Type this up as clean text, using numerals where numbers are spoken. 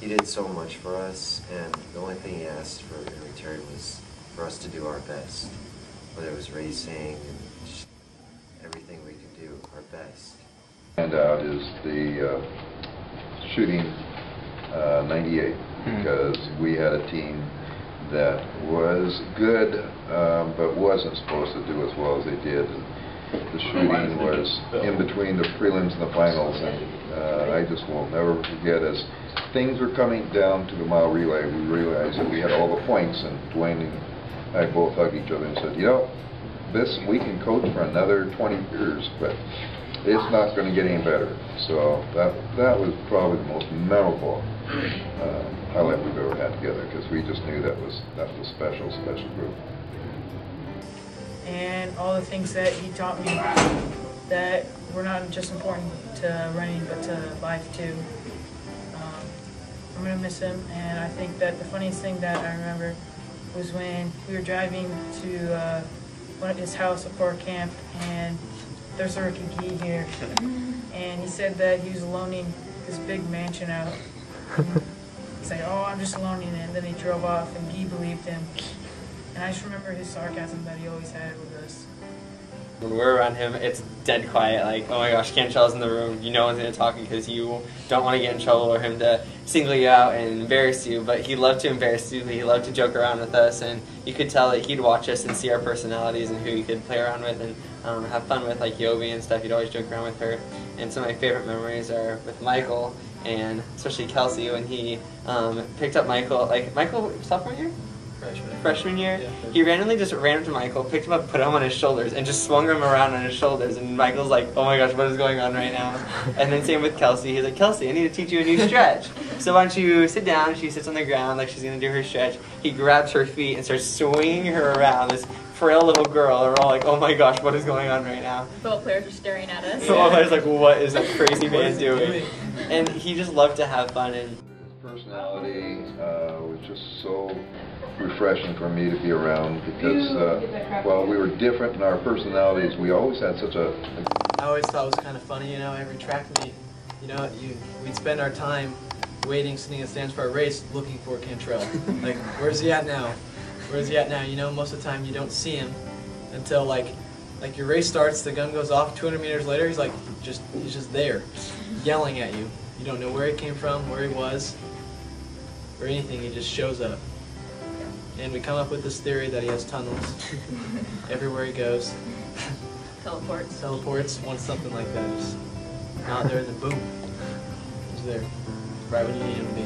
did so much for us, and the only thing he asked for in return was for us to do our best, whether it was racing and just everything we could do our best. And out is the shooting 98, because we had a team that was good, but wasn't supposed to do as well as they did. And the shooting was in between the prelims and the finals, and I just will never forget, as things were coming down to the mile relay, we realized that we had all the points, and Dwayne and I both hugged each other and said, you know, we can coach for another 20 years, but it's not going to get any better. So that was probably the most memorable highlight we've ever had together, because we just knew that was a special group. And all the things that he taught me that were not just important to running, but to life too. I'm going to miss him, and I think that the funniest thing that I remember was when we were driving to his house before camp, and there's a rookie Guy here, and he said that he was loaning his big mansion out. He's like, oh, I'm just loaning it, and then he drove off, and Guy believed him. And I just remember his sarcasm that he always had with us. When we're around him, it's dead quiet, like, oh my gosh, Cantrell's in the room, you know one's going to talk because you don't want to get in trouble or him to single you out and embarrass you, but he loved to embarrass you, he loved to joke around with us, and you could tell that he'd watch us and see our personalities and who he could play around with and have fun with, like Yobi and stuff. He'd always joke around with her. And some of my favorite memories are with Michael, and especially Kelsey, when he picked up Michael, sophomore year? Freshman year, yeah. He randomly just ran up to Michael, picked him up, put him on his shoulders, and just swung him around on his shoulders. And Michael's like, oh my gosh, what is going on right now? And then same with Kelsey. He's like, Kelsey, I need to teach you a new stretch. So why don't you sit down? She sits on the ground like she's going to do her stretch. He grabs her feet and starts swinging her around, this frail little girl. And we're all like, oh my gosh, what is going on right now? Both players are staring at us. So I was like, what is that crazy man doing? And he just loved to have fun. And his personality was just so refreshing for me to be around, because while we were different in our personalities, we always had such a... I always thought it was kind of funny, you know, every track meet, you know, we'd spend our time waiting, sitting in the stands for a race, looking for Cantrell. Like, where's he at now? Where's he at now? You know, most of the time you don't see him until like your race starts, the gun goes off, 200 meters later, he's just there, yelling at you. You don't know where he came from, where he was, or anything. He just shows up. And we come up with this theory that he has tunnels everywhere he goes. Teleports, wants something like that. Just out there, and then boom, he's there, right when you need him to be.